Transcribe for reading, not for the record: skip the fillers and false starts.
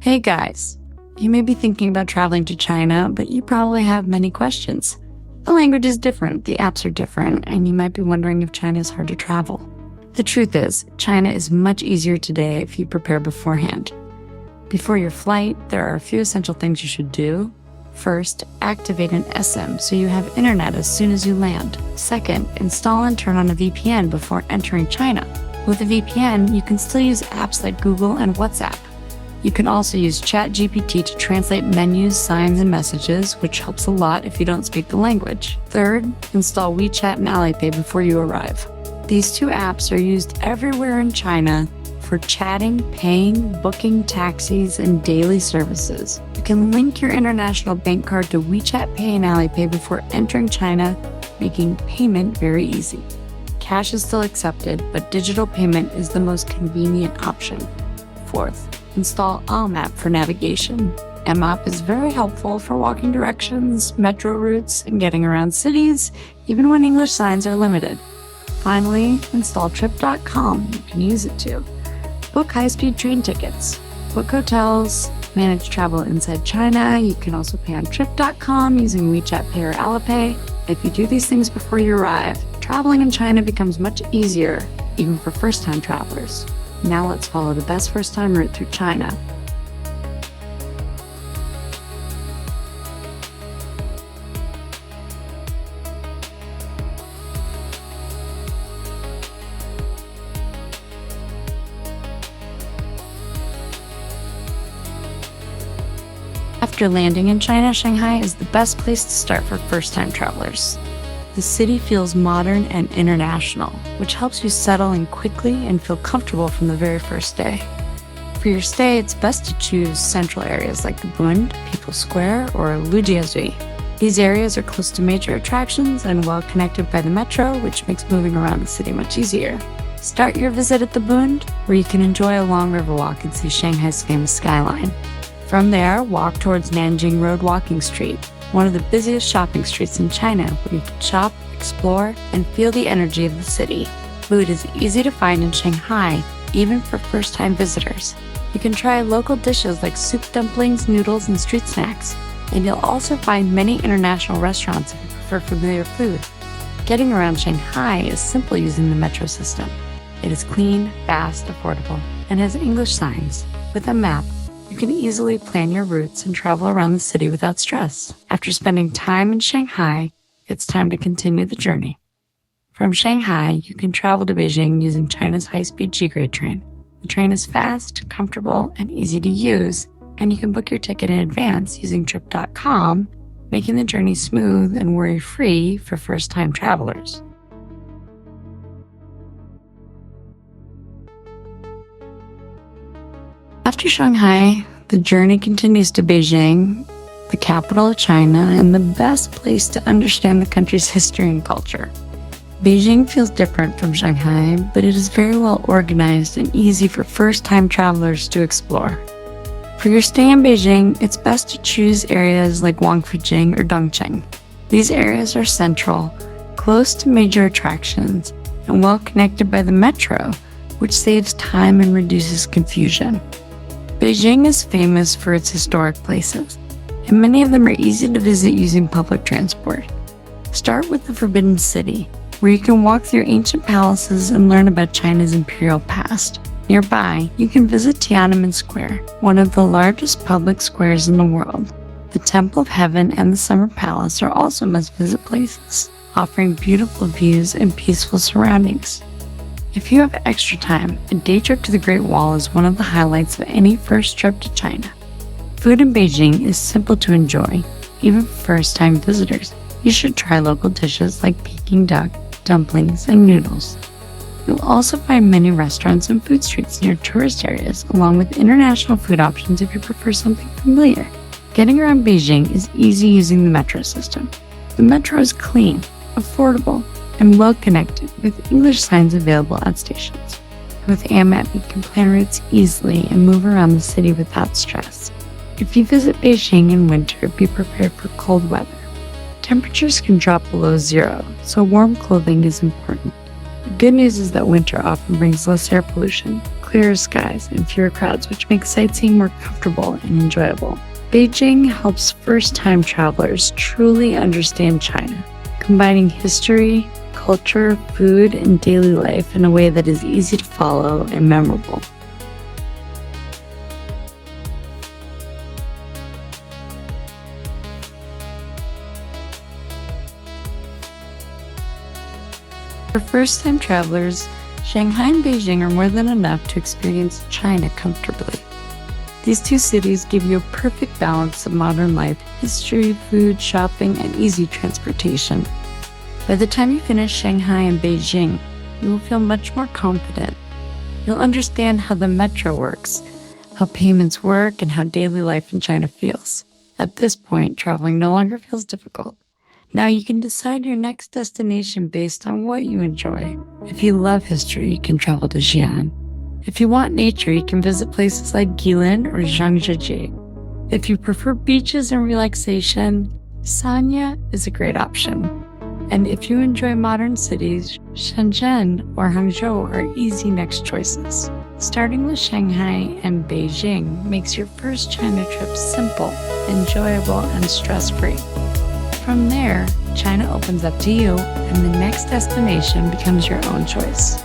Hey guys, you may be thinking about traveling to China, but you probably have many questions. The language is different, the apps are different, and you might be wondering if China is hard to travel. The truth is, China is much easier today if you prepare beforehand. Before your flight, there are a few essential things you should do. First, activate an SIM so you have internet as soon as you land. Second, install and turn on a VPN before entering China. With a VPN, you can still use apps like Google and WhatsApp. You can also use ChatGPT to translate menus, signs, and messages, which helps a lot if you don't speak the language. Third, install WeChat and Alipay before you arrive. These two apps are used everywhere in China for chatting, paying, booking taxis, and daily services. You can link your international bank card to WeChat Pay and Alipay before entering China, making payment very easy. Cash is still accepted, but digital payment is the most convenient option. Fourth, install Map for navigation. Map is very helpful for walking directions, metro routes, and getting around cities, even when English signs are limited. Finally, install Trip.com. You can use it too. Book high-speed train tickets, book hotels, manage travel inside China. You can also pay on Trip.com using WeChat Pay or Alipay. If you do these things before you arrive, traveling in China becomes much easier, even for first-time travelers. Now let's follow the best first-time route through China. After landing in China, Shanghai is the best place to start for first-time travelers. The city feels modern and international, which helps you settle in quickly and feel comfortable from the very first day. For your stay, it's best to choose central areas like the Bund, People's Square, or Lujiazui. These areas are close to major attractions and well connected by the metro, which makes moving around the city much easier. Start your visit at the Bund, where you can enjoy a long river walk and see Shanghai's famous skyline. From there, walk towards Nanjing Road Walking Street, one of the busiest shopping streets in China, where you can shop, explore, and feel the energy of the city. Food is easy to find in Shanghai, even for first-time visitors. You can try local dishes like soup dumplings, noodles, and street snacks, and you'll also find many international restaurants if you prefer familiar food. Getting around Shanghai is simple using the metro system. It is clean, fast, affordable, and has English signs. With a map, you can easily plan your routes and travel around the city without stress. After spending time in Shanghai, it's time to continue the journey. From Shanghai, you can travel to Beijing using China's high-speed G-grade train. The train is fast, comfortable, and easy to use, and you can book your ticket in advance using Trip.com, making the journey smooth and worry-free for first-time travelers. After Shanghai, the journey continues to Beijing, the capital of China, and the best place to understand the country's history and culture. Beijing feels different from Shanghai, but it is very well organized and easy for first-time travelers to explore. For your stay in Beijing, it's best to choose areas like Wangfujing or Dongcheng. These areas are central, close to major attractions, and well connected by the metro, which saves time and reduces confusion. Beijing is famous for its historic places, and many of them are easy to visit using public transport. Start with the Forbidden City, where you can walk through ancient palaces and learn about China's imperial past. Nearby, you can visit Tiananmen Square, one of the largest public squares in the world. The Temple of Heaven and the Summer Palace are also must-visit places, offering beautiful views and peaceful surroundings. If you have extra time, a day trip to the Great Wall is one of the highlights of any first trip to China. Food in Beijing is simple to enjoy, even for first-time visitors. You should try local dishes like Peking duck, dumplings, and noodles. You'll also find many restaurants and food streets near tourist areas, along with international food options if you prefer something familiar. Getting around Beijing is easy using the metro system. The metro is clean, affordable, and well connected, with English signs available at stations. With Map, you can plan routes easily and move around the city without stress. If you visit Beijing in winter, be prepared for cold weather. Temperatures can drop below zero, so warm clothing is important. The good news is that winter often brings less air pollution, clearer skies and fewer crowds, which makes sightseeing more comfortable and enjoyable. Beijing helps first-time travelers truly understand China, combining history, culture, food, and daily life in a way that is easy to follow and memorable. For first-time travelers, Shanghai and Beijing are more than enough to experience China comfortably. These two cities give you a perfect balance of modern life, history, food, shopping, and easy transportation. By the time you finish Shanghai and Beijing, you will feel much more confident. You'll understand how the metro works, how payments work, and how daily life in China feels. At this point, traveling no longer feels difficult. Now you can decide your next destination based on what you enjoy. If you love history, you can travel to Xi'an. If you want nature, you can visit places like Guilin or Zhangjiajie. If you prefer beaches and relaxation, Sanya is a great option. And if you enjoy modern cities, Shenzhen or Hangzhou are easy next choices. Starting with Shanghai and Beijing makes your first China trip simple, enjoyable, and stress-free. From there, China opens up to you, and the next destination becomes your own choice.